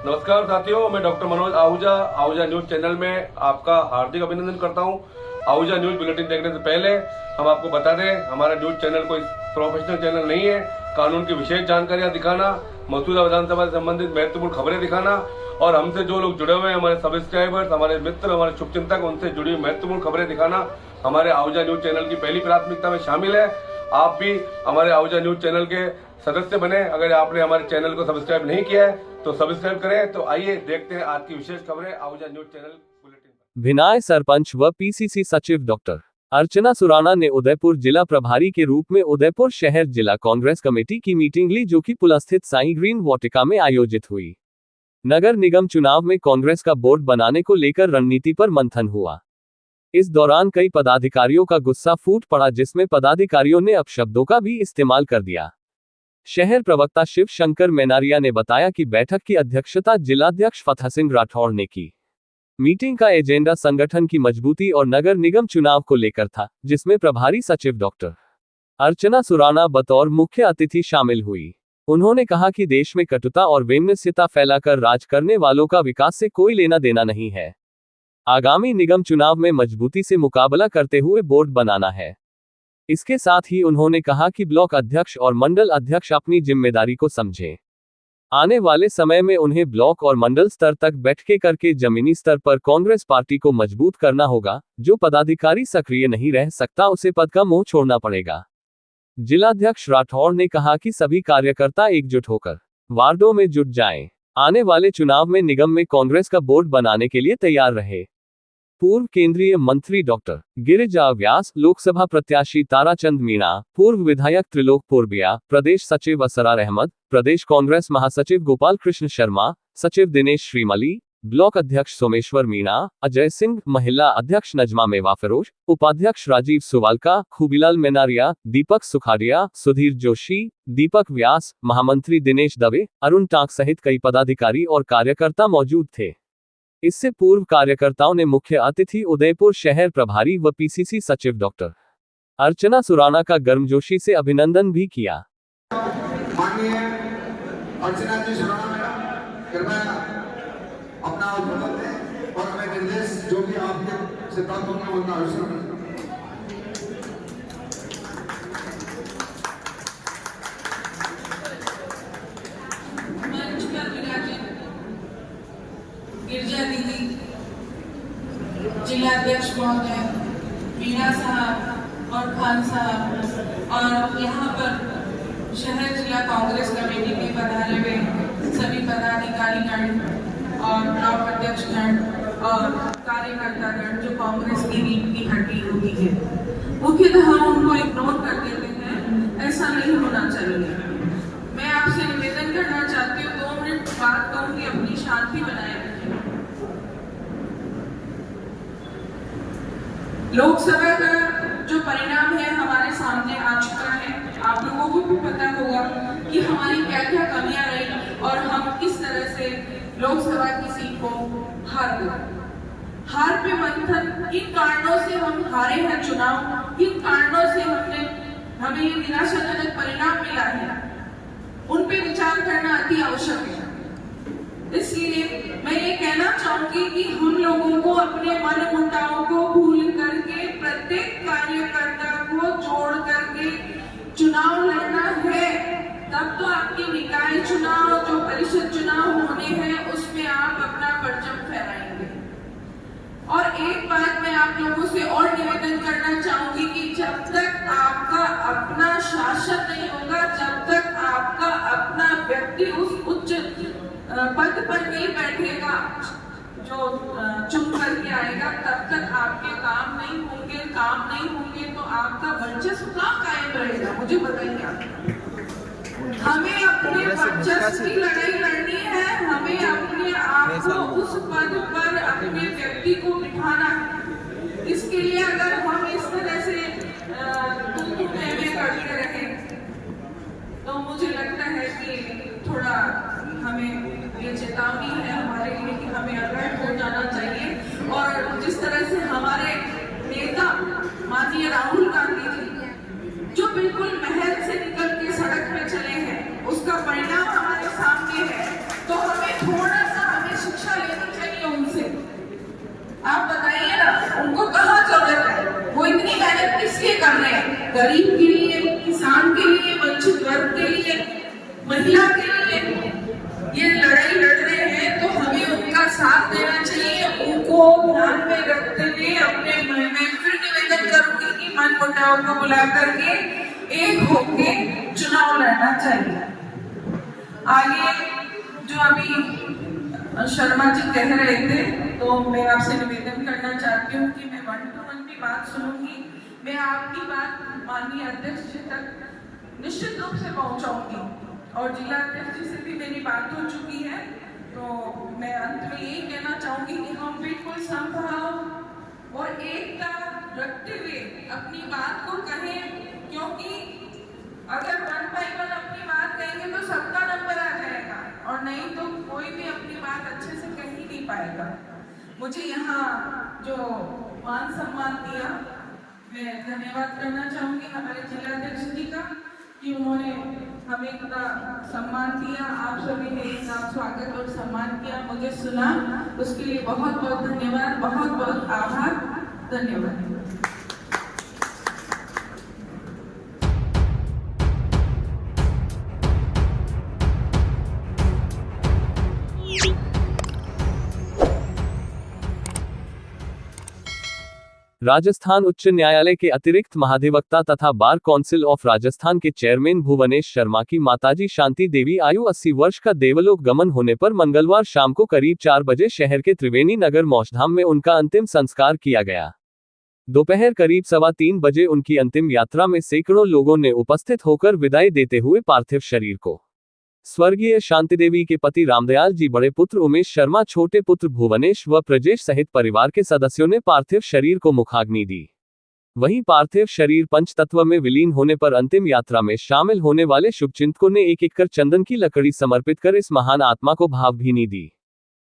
नमस्कार साथियों, मैं doctor Manoj Ahuja Ahuja news channel में आपका हार्दिक अभिनंदन करता हूं। आहूजा न्यूज बुलेटिन देखने से पहले हम आपको बता दें, हमारा न्यूज चैनल कोई प्रोफेशनल चैनल नहीं है। कानून की विशेष जानकारियां दिखाना, मौजूदा विधानसभा से संबंधित महत्वपूर्ण खबरें दिखाना और हमसे जो लोग जुड़े हुए हैं, हमारे सब्सक्राइबर्स, हमारे मित्र, हमारे शुभचिंतक, उनसे जुड़ी हुई महत्वपूर्ण खबरें दिखाना हमारे आहूजा न्यूज चैनल की पहली प्राथमिकता में शामिल है। आप भी हमारे आहूजा न्यूज चैनल के सदस्य बने। अगर आपने हमारे चैनल को सब्सक्राइब नहीं किया है तो सब्सक्राइब करें। तो आइए देखते हैं आज की विशेष खबरें Ahuja news channel bulletin. Bhinay sarpanch व पीसीसी सचिव डॉक्टर अर्चना सुराणा ने उदयपुर जिला प्रभारी के रूप में उदयपुर शहर जिला कांग्रेस कमेटी की मीटिंग ली, जो कि पुल स्थित साई ग्रीन वाटिका में आयोजित हुई। नगर निगम चुनाव में कांग्रेस का बोर्ड बनाने को लेकर रणनीति पर मंथन हुआ। इस दौरान कई पदाधिकारियों का गुस्सा फूट पड़ा, जिसमें पदाधिकारियों ने अपशब्दों का भी इस्तेमाल कर दिया। शहर प्रवक्ता शिव शंकर मैनारिया ने बताया कि बैठक की अध्यक्षता जिलाध्यक्ष फतह सिंह राठौड़ ने की। मीटिंग का एजेंडा संगठन की मजबूती और नगर निगम चुनाव को लेकर था, जिसमें प्रभारी सचिव डॉक्टर अर्चना सुराणा बतौर मुख्य अतिथि शामिल हुई। उन्होंने कहा कि देश में कटुता और वैमनस्यता फैलाकर राज करने वालों का विकास से कोई लेना देना नहीं है। आगामी निगम चुनाव में मजबूती से मुकाबला करते हुए बोर्ड बनाना है। इसके साथ ही उन्होंने कहा कि ब्लॉक अध्यक्ष और मंडल अध्यक्ष अपनी जिम्मेदारी को समझें। आने वाले समय में उन्हें ब्लॉक और मंडल स्तर तक बैठकें करके जमीनी स्तर पर कांग्रेस पार्टी को मजबूत करना होगा। जो पदाधिकारी सक्रिय नहीं रह सकता, उसे पद का मुंह छोड़ना पड़ेगा। जिलाध्यक्ष राठौड़ ने कहा कि सभी कार्यकर्ता एकजुट होकर वार्डों में जुट जाएं। आने वाले चुनाव में निगम में कांग्रेस का बोर्ड बनाने के लिए तैयार रहे। पूर्व केंद्रीय मंत्री डॉक्टर गिरिजा व्यास, लोकसभा प्रत्याशी ताराचंद मीणा, पूर्व विधायक त्रिलोक पूर्बिया, प्रदेश सचिव असरार अहमद, प्रदेश कांग्रेस महासचिव गोपाल कृष्ण शर्मा, सचिव दिनेश श्रीमली, ब्लॉक अध्यक्ष सोमेश्वर मीणा, अजय सिंह, महिला अध्यक्ष नजमा मेवा फिरोज, उपाध्यक्ष राजीव सुवालका, खूबीलाल मैनारिया, दीपक सुखाड़िया, सुधीर जोशी, दीपक व्यास, महामंत्री दिनेश दवे, अरुण टांक सहित कई पदाधिकारी और कार्यकर्ता मौजूद थे। इससे पूर्व कार्यकर्ताओं ने मुख्य अतिथि उदयपुर शहर प्रभारी व पीसीसी सचिव डॉक्टर अर्चना सुराणा का गर्मजोशी से अभिनंदन भी किया। माननीय अर्चना जी सुराणा मैडम, कृपया अपना उद्बोधन दें और हमें निर्देश जो भी आपके से प्राप्त होंगे उनका अनुसरण। गिरजा दीदी, जिलाध्यक्ष महोदय, मीणा साहब और खान साहब और यहाँ पर शहर जिला कांग्रेस कमेटी के पधारे हुए सभी पदाधिकारीगण और ब्लॉक अध्यक्षगण और कार्यकर्तागण जो कांग्रेस की नींव की हड्डी होती है, मुख्यतः हम उनको इग्नोर कर देते हैं। ऐसा नहीं होना चाहिए। मैं आपसे निवेदन करना चाहती हूँ, 2 मिनट बात कहूँगी, अपनी शांति बनाए रखें। लोकसभा का जो परिणाम है हमारे सामने आ चुका है। आप लोगों को भी पता होगा कि हमारी क्या क्या कमियां रही और हम किस तरह से लोकसभा की सीट को हार गए। हार पे मंथन, किन कारणों से हम हारे हैं चुनाव, किन कारणों से हमें ये निराशाजनक परिणाम मिला है, उन पे विचार करना अति आवश्यक है। इसलिए मैं ये कहना चाहूंगी कि हम लोगों को अपने मन मुटाव को भूल करके प्रत्येक कार्यकर्ता को जोड़ करके चुनाव लड़ना है। तब तो आपके निकाय चुनाव, जो परिषद चुनाव होने हैं, उसमें आप अपना परचम फहराएंगे। और एक बात मैं आप लोगों से और निवेदन करना चाहूंगी कि जब तक आपका अपना शासन नहीं होगा, जब तक आपका अपना व्यक्ति उस उच्च पद पर नहीं बैठेगा जो चुन करके आएगा, तब तक आपके काम नहीं होंगे। काम नहीं होंगे तो आपका वर्चस्व कहाँ कायम रहेगा, मुझे बताइए आप। हमें अपने वर्चस्व की लड़ाई लड़नी है। हमें अपने आप को उस पद पर, अपने व्यक्ति को बिठाना है। इसके लिए अगर हम इस तरह से करते रहे तो मुझे लगता है कि थोड़ा हमें ये चेतावनी है हमारे लिए कि हमें अलर्ट हो जाना चाहिए। और जिस तरह से हमारे नेता माननीय राहुल गांधी जी जो बिल्कुल महल से निकल के सड़क पे चले हैं, उसका परिणाम हमारे सामने है। तो हमें थोड़ा सा आप बताइए ना, उनको कहाँ जरूरत है? वो इतनी मेहनत किस लिए कर रहे हैं? गरीब के लिए, किसान के लिए, वंचित वर्ग के लिए, महिला के लिए ये लड़ाई लड़ रहे हैं, तो हमें उनका साथ देना चाहिए। उनको ध्यान में रखते हुए अपने मैं फिर निवेदन करूंगी कि मन मुटाव को बुला करके एक होके चुनाव लड़ना चाहिए। आगे जो अभी शर्मा जी कह रहे थे, तो मैं आपसे निवेदन करना चाहती हूँ कि मैं 1 to 1 की बात सुनूंगी। मैं आपकी बात माननीय अध्यक्ष जी तक निश्चित रूप से पहुंचाऊंगी, और जिला अध्यक्ष जी से भी मेरी बात हो चुकी है। तो मैं अंत में यही कहना चाहूंगी कि हम बिल्कुल संभाव और एकता रखते हुए अपनी बात को कहें, क्योंकि अगर 1 by 1 अपनी बात कहेंगे तो सबका नंबर आ जाएगा, और नहीं तो कोई भी अपनी बात अच्छे से कह ही नहीं पाएगा। मुझे यहाँ जो मान सम्मान दिया, मैं धन्यवाद करना चाहूँगी हमारे जिलाध्यक्ष जी का, कि उन्होंने हमें इतना सम्मान दिया। आप सभी ने इतना स्वागत और सम्मान किया, मुझे सुना, उसके लिए बहुत बहुत धन्यवाद, बहुत बहुत आभार, धन्यवाद। राजस्थान उच्च न्यायालय के अतिरिक्त महाधिवक्ता तथा बार काउंसिल ऑफ राजस्थान के चेयरमैन भुवनेश शर्मा की माताजी शांति देवी आयु 80 वर्ष का देवलोक गमन होने पर मंगलवार शाम को करीब 4 बजे शहर के त्रिवेणी नगर मौक्षधाम में उनका अंतिम संस्कार किया गया। दोपहर करीब 3:15 बजे उनकी अंतिम यात्रा में सैकड़ों लोगों ने उपस्थित होकर विदाई देते हुए पार्थिव शरीर को स्वर्गीय शांति देवी के पति रामदयाल जी, बड़े पुत्र उमेश शर्मा, छोटे पुत्र भुवनेश व प्रजेश सहित परिवार के सदस्यों ने पार्थिव शरीर को मुखाग्नि दी। वहीं पार्थिव शरीर पंचतत्व में विलीन होने पर अंतिम यात्रा में शामिल होने वाले शुभचिंतकों ने एक एक कर चंदन की लकड़ी समर्पित कर इस महान आत्मा को भावभीनी दी।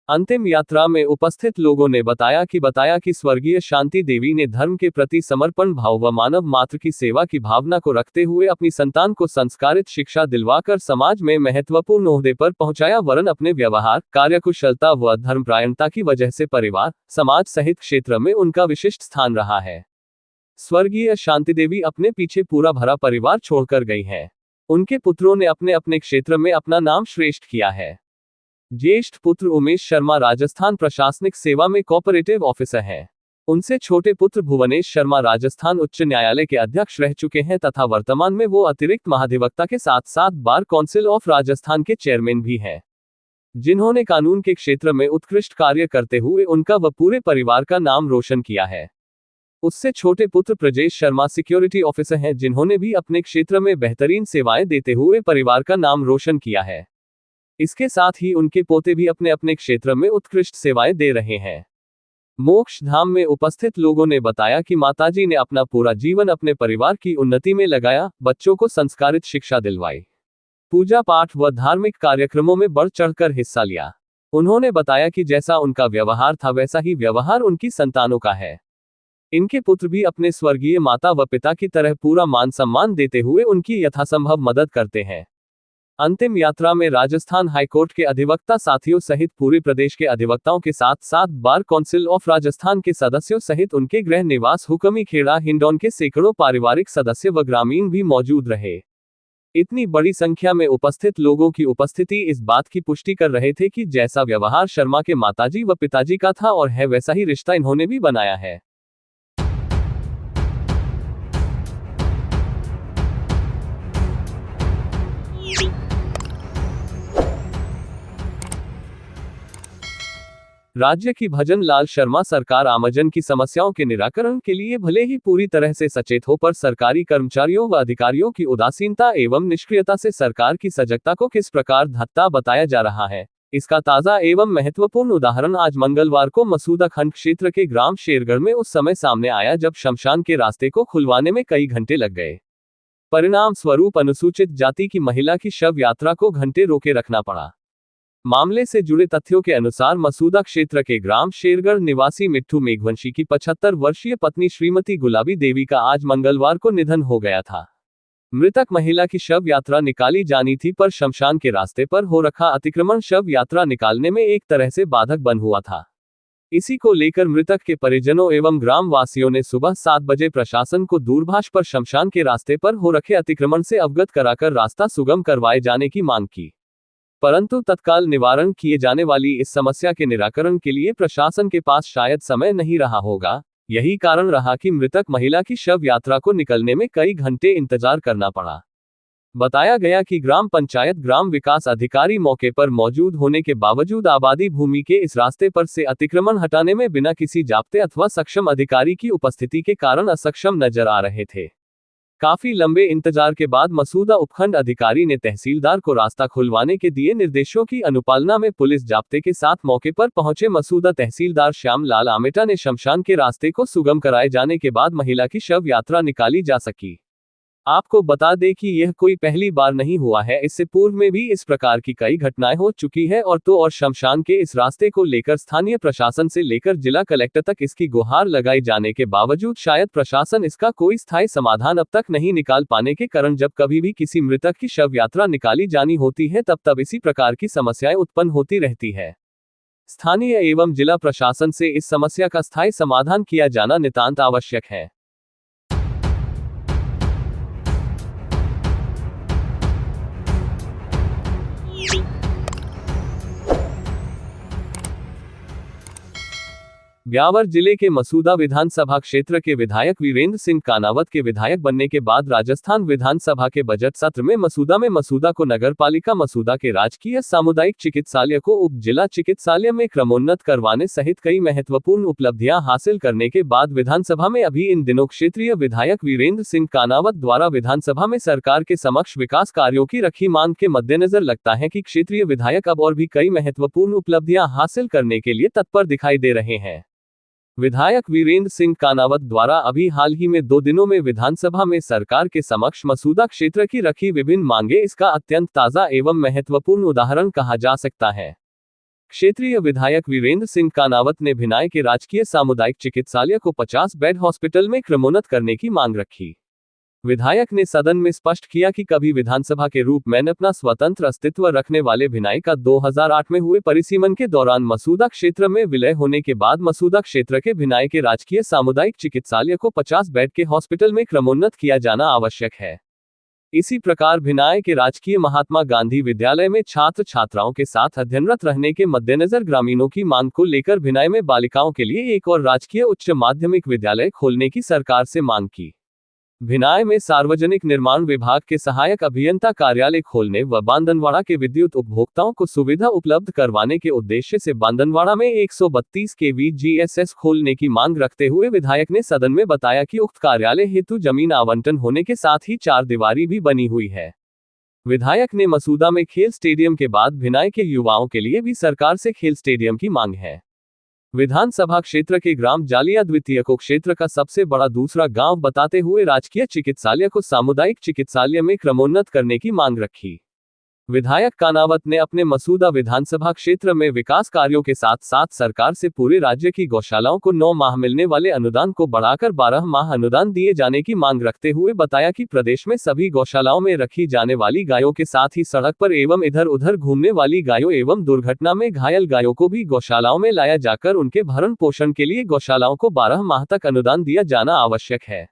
अंतिम यात्रा में उपस्थित लोगों ने बताया कि स्वर्गीय शांति देवी ने धर्म के प्रति समर्पण भाव व मानव मात्र की सेवा की भावना को रखते हुए अपनी संतान को संस्कारित शिक्षा दिलवाकर समाज में महत्वपूर्ण ओहदे पर पहुंचाया, वरन अपने व्यवहार, कार्यकुशलता व धर्मपरायणता की वजह से परिवार, समाज सहित क्षेत्र में उनका विशिष्ट स्थान रहा है। स्वर्गीय शांति देवी अपने पीछे पूरा भरा परिवार छोड़कर गई हैं। उनके पुत्रों ने अपने अपने क्षेत्र में अपना नाम श्रेष्ठ किया है। ज्येष्ठ पुत्र उमेश शर्मा राजस्थान प्रशासनिक सेवा में कोऑपरेटिव ऑफिसर हैं। उनसे छोटे पुत्र भुवनेश शर्मा राजस्थान उच्च न्यायालय के अध्यक्ष रह चुके हैं तथा वर्तमान में वो अतिरिक्त महाधिवक्ता के साथ साथ बार काउंसिल ऑफ राजस्थान के चेयरमैन भी हैं, जिन्होंने कानून के क्षेत्र में उत्कृष्ट कार्य करते हुए उनका व पूरे परिवार का नाम रोशन किया है। उससे छोटे पुत्र प्रजेश शर्मा सिक्योरिटी ऑफिसर हैं, जिन्होंने भी अपने क्षेत्र में बेहतरीन सेवाएं देते हुए परिवार का नाम रोशन किया है। इसके साथ ही उनके पोते भी अपने अपने क्षेत्र में उत्कृष्ट सेवाएं दे रहे हैं। मोक्ष धाम में उपस्थित लोगों ने बताया कि माताजी ने अपना पूरा जीवन अपने परिवार की उन्नति में लगाया, बच्चों को संस्कारित शिक्षा दिलवाई, पूजा पाठ व धार्मिक कार्यक्रमों में बढ़ चढ़कर हिस्सा लिया। उन्होंने बताया कि जैसा उनका व्यवहार था वैसा ही व्यवहार उनकी संतानों का है। इनके पुत्र भी अपने स्वर्गीय माता व पिता की तरह पूरा मान सम्मान देते हुए उनकी यथासंभव मदद करते हैं। अंतिम यात्रा में राजस्थान हाईकोर्ट के अधिवक्ता साथियों सहित पूरे प्रदेश के अधिवक्ताओं के साथ साथ बार काउंसिल ऑफ राजस्थान के सदस्यों सहित उनके गृह निवास हुकमी खेड़ा हिंडौन के सैकड़ों पारिवारिक सदस्य व ग्रामीण भी मौजूद रहे। इतनी बड़ी संख्या में उपस्थित लोगों की उपस्थिति इस बात की पुष्टि कर रहे थे कि जैसा व्यवहार शर्मा के माताजी व पिताजी का था और है, वैसा ही रिश्ता इन्होंने भी बनाया है। राज्य की भजन लाल शर्मा सरकार आमजन की समस्याओं के निराकरण के लिए भले ही पूरी तरह से सचेत हो, पर सरकारी कर्मचारियों व अधिकारियों की उदासीनता एवं निष्क्रियता से सरकार की सजगता को किस प्रकार धत्ता बताया जा रहा है, इसका ताजा एवं महत्वपूर्ण उदाहरण आज मंगलवार को मसूदा खंड क्षेत्र के ग्राम शेरगढ़ में उस समय सामने आया जब शमशान के रास्ते को खुलवाने में कई घंटे लग गए। परिणाम स्वरूप अनुसूचित जाति की महिला की शव यात्रा को घंटे रोके रखना पड़ा। मामले से जुड़े तथ्यों के अनुसार मसूदा क्षेत्र के ग्राम शेरगढ़ निवासी मिट्ठू मेघवंशी की 75 वर्षीय पत्नी श्रीमती गुलाबी देवी का आज मंगलवार को निधन हो गया था। मृतक महिला की शव यात्रा निकाली जानी थी, पर शमशान के रास्ते पर हो रखा अतिक्रमण शव यात्रा निकालने में एक तरह से बाधक बन हुआ था। इसी को लेकर मृतक के परिजनों एवं ग्राम वासियों ने सुबह 7 बजे प्रशासन को दूरभाष पर शमशान के रास्ते पर हो रखे अतिक्रमण से अवगत कराकर रास्ता सुगम करवाए जाने की मांग की। परंतु तत्काल निवारण किए जाने वाली इस समस्या के निराकरण के लिए प्रशासन के पास शायद समय नहीं रहा होगा। यही कारण रहा कि मृतक महिला की शव यात्रा को निकलने में कई घंटे इंतजार करना पड़ा। बताया गया कि ग्राम पंचायत ग्राम विकास अधिकारी मौके पर मौजूद होने के बावजूद आबादी भूमि के इस रास्ते पर से अतिक्रमण हटाने में बिना किसी जाप्ते अथवा सक्षम अधिकारी की उपस्थिति के कारण असक्षम नजर आ रहे थे। काफी लंबे इंतजार के बाद मसूदा उपखंड अधिकारी ने तहसीलदार को रास्ता खुलवाने के दिए निर्देशों की अनुपालना में पुलिस जाप्ते के साथ मौके पर पहुंचे मसूदा तहसीलदार श्याम लाल आमेटा ने शमशान के रास्ते को सुगम कराए जाने के बाद महिला की शव यात्रा निकाली जा सकी। आपको बता दें कि यह कोई पहली बार नहीं हुआ है, इससे पूर्व में भी इस प्रकार की कई घटनाएं हो चुकी है और शमशान के इस रास्ते को लेकर स्थानीय प्रशासन से लेकर जिला कलेक्टर तक इसकी गुहार लगाई जाने के बावजूद शायद प्रशासन इसका कोई स्थायी समाधान अब तक नहीं निकाल पाने के कारण जब कभी भी किसी मृतक की शव यात्रा निकाली जानी होती है तब इसी प्रकार की समस्याएं उत्पन्न होती रहती है। स्थानीय एवं जिला प्रशासन से इस समस्या का स्थायी समाधान किया जाना नितांत आवश्यक है। ब्यावर जिले के मसूदा विधानसभा क्षेत्र के विधायक वीरेंद्र सिंह कानावत के विधायक बनने के बाद राजस्थान विधानसभा के बजट सत्र में मसूदा को नगरपालिका मसूदा के राजकीय सामुदायिक चिकित्सालय को उप जिला चिकित्सालय में क्रमोन्नत करवाने सहित कई महत्वपूर्ण उपलब्धियां हासिल करने के बाद विधानसभा में अभी इन दिनों क्षेत्रीय विधायक वीरेंद्र सिंह कानावत द्वारा विधानसभा में सरकार के समक्ष विकास कार्यों की रखी मांग के मद्देनजर लगता है कि क्षेत्रीय विधायक अब और भी कई महत्वपूर्ण उपलब्धियां हासिल करने के लिए तत्पर दिखाई दे रहे हैं। विधायक वीरेंद्र सिंह कानावत द्वारा अभी हाल ही में 2 दिनों में विधानसभा में सरकार के समक्ष मसूदा क्षेत्र की रखी विभिन्न मांगे इसका अत्यंत ताजा एवं महत्वपूर्ण उदाहरण कहा जा सकता है। क्षेत्रीय विधायक वीरेंद्र सिंह कानावत ने भिनाई के राजकीय सामुदायिक चिकित्सालय को 50 बेड हॉस्पिटल में क्रमोन्नत करने की मांग रखी। विधायक ने सदन में स्पष्ट किया कि कभी विधानसभा के रूप में अपना स्वतंत्र अस्तित्व रखने वाले भिनाई का 2008 में हुए परिसीमन के दौरान मसूदा क्षेत्र में विलय होने के बाद मसूदा क्षेत्र के भिनाई के राजकीय सामुदायिक चिकित्सालय को 50 बेड के हॉस्पिटल में क्रमोन्नत किया जाना आवश्यक है। इसी प्रकार भिनाई के राजकीय महात्मा गांधी विद्यालय में छात्र छात्राओं के साथ अध्ययनरत रहने के मद्देनजर ग्रामीणों की मांग को लेकर भिनाई में बालिकाओं के लिए एक और राजकीय उच्च माध्यमिक विद्यालय खोलने की सरकार से मांग की। भिनाई में सार्वजनिक निर्माण विभाग के सहायक अभियंता कार्यालय खोलने व बांदनवाड़ा के विद्युत उपभोक्ताओं को सुविधा उपलब्ध करवाने के उद्देश्य से बांदनवाड़ा में 132 kV GSS खोलने की मांग रखते हुए विधायक ने सदन में बताया कि उक्त कार्यालय हेतु जमीन आवंटन होने के साथ ही 4 दीवारी भी बनी हुई है। विधायक ने मसूदा में खेल स्टेडियम के बाद भिनाई के युवाओं के लिए भी सरकार से खेल स्टेडियम की मांग है। विधानसभा क्षेत्र के ग्राम जालिया द्वितीय को क्षेत्र का सबसे बड़ा दूसरा गांव बताते हुए राजकीय चिकित्सालय को सामुदायिक चिकित्सालय में क्रमोन्नत करने की मांग रखी। विधायक कानावत ने अपने मसूदा विधानसभा क्षेत्र में विकास कार्यों के साथ साथ सरकार से पूरे राज्य की गौशालाओं को 9 माह मिलने वाले अनुदान को बढ़ाकर 12 माह अनुदान दिए जाने की मांग रखते हुए बताया कि प्रदेश में सभी गौशालाओं में रखी जाने वाली गायों के साथ ही सड़क पर एवं इधर उधर घूमने वाली गायों एवं दुर्घटना में घायल गायों को भी गौशालाओं में लाया जाकर उनके भरण पोषण के लिए गौशालाओं को 12 माह तक अनुदान दिया जाना आवश्यक है।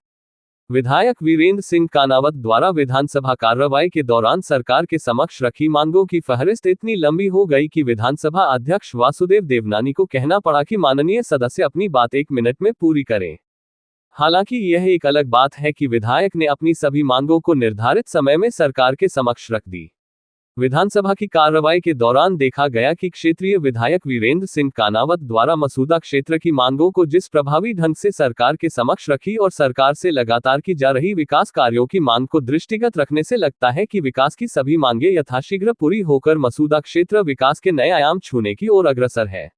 विधायक वीरेंद्र सिंह कानावत द्वारा विधानसभा कार्रवाई के दौरान सरकार के समक्ष रखी मांगों की फहरिस्त इतनी लंबी हो गई कि विधानसभा अध्यक्ष वासुदेव देवनानी को कहना पड़ा कि माननीय सदस्य अपनी बात 1 मिनट में पूरी करें। हालांकि यह एक अलग बात है कि विधायक ने अपनी सभी मांगों को निर्धारित समय में सरकार के समक्ष रख दी। विधानसभा की कार्रवाई के दौरान देखा गया कि क्षेत्रीय विधायक वीरेंद्र सिंह कानावत द्वारा मसूदा क्षेत्र की मांगों को जिस प्रभावी ढंग से सरकार के समक्ष रखी और सरकार से लगातार की जा रही विकास कार्यों की मांग को दृष्टिगत रखने से लगता है कि विकास की सभी मांगें यथाशीघ्र पूरी होकर मसूदा क्षेत्र विकास के नए आयाम छूने की ओर अग्रसर है।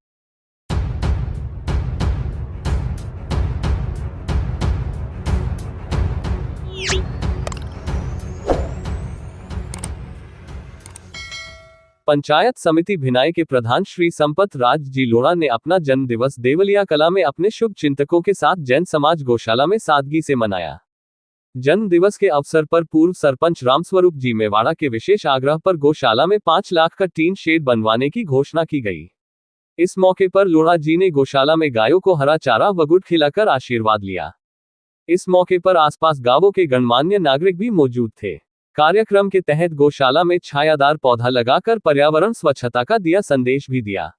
पंचायत समिति भिनाई के प्रधान श्री संपत राज जी लोढ़ा ने अपना जन्म दिवस देवलिया कला में अपने शुभ चिंतकों के साथ जैन समाज गौशाला में सादगी से मनाया। जन्म दिवस के अवसर पर पूर्व सरपंच रामस्वरूप जी मेवाड़ा के विशेष आग्रह पर गौशाला में 5 लाख का टीन शेड बनवाने की घोषणा की गई। इस मौके पर लोढ़ा जी ने गौशाला में गायों को हरा चारा व गुड़ खिलाकर आशीर्वाद लिया। इस मौके पर आसपास गांवों के गणमान्य नागरिक भी मौजूद थे। कार्यक्रम के तहत गौशाला में छायादार पौधा लगाकर पर्यावरण स्वच्छता का दिया संदेश भी दिया।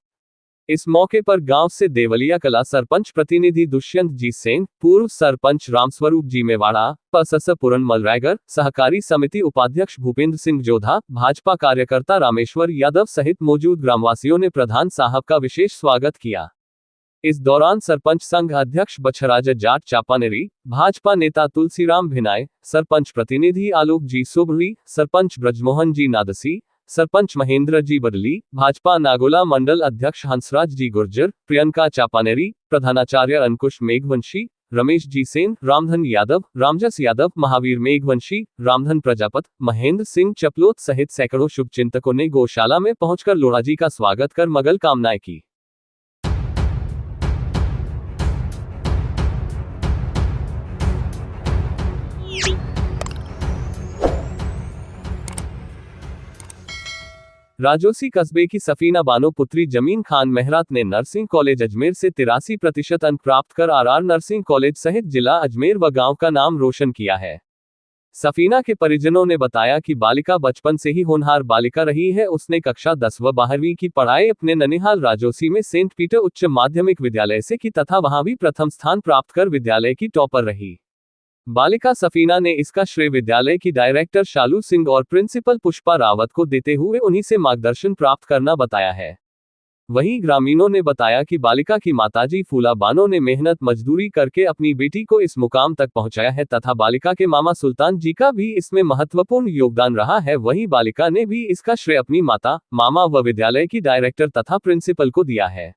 इस मौके पर गांव से देवलिया कला सरपंच प्रतिनिधि दुष्यंत जी सेन, पूर्व सरपंच रामस्वरूप जी मेवाड़ा, पसस पूरन मलरायगर, सहकारी समिति उपाध्यक्ष भूपेंद्र सिंह जोधा, भाजपा कार्यकर्ता रामेश्वर यादव सहित मौजूद ग्रामवासियों ने प्रधान साहब का विशेष स्वागत किया। इस दौरान सरपंच संघ अध्यक्ष बछराज जाट चापानेरी, भाजपा नेता तुलसीराम भिनाय, सरपंच प्रतिनिधि आलोक जी सोबड़ी, सरपंच ब्रजमोहन जी नादसी, सरपंच महेंद्र जी बदली, भाजपा नागोला मंडल अध्यक्ष हंसराज जी गुर्जर, प्रियंका चापानेरी, प्रधानाचार्य अंकुश मेघवंशी, रमेश जी सेन, रामधन यादव, रामजस यादव, महावीर मेघवंशी, रामधन प्रजापत, महेंद्र सिंह चपलोत सहित सैकड़ों शुभचिंतकों ने गौशाला में पहुंचकर लोढ़ा जी का स्वागत कर मंगल कामनाएं की। राजौसी कस्बे की सफीना बानो पुत्री जमीन खान मेहरात ने नर्सिंग कॉलेज अजमेर से 83% अंक प्राप्त कर आरआर नर्सिंग कॉलेज सहित जिला अजमेर व गांव का नाम रोशन किया है। सफीना के परिजनों ने बताया कि बालिका बचपन से ही होनहार बालिका रही है। उसने कक्षा 10 व 12वीं की पढ़ाई अपने ननिहाल राजौसी में सेंट पीटर उच्च माध्यमिक विद्यालय से की तथा वहां भी प्रथम स्थान प्राप्त कर विद्यालय की टॉपर रही। बालिका सफीना ने इसका श्रेय विद्यालय की डायरेक्टर शालू सिंह और प्रिंसिपल पुष्पा रावत को देते हुए उन्हीं से मार्गदर्शन प्राप्त करना बताया है। वहीं ग्रामीणों ने बताया कि बालिका की माताजी फूला बानो ने मेहनत मजदूरी करके अपनी बेटी को इस मुकाम तक पहुंचाया है तथा बालिका के मामा सुल्तान जी का भी इसमें महत्वपूर्ण योगदान रहा है। वहीं बालिका ने भी इसका श्रेय अपनी माता, मामा व विद्यालय की डायरेक्टर तथा प्रिंसिपल को दिया है।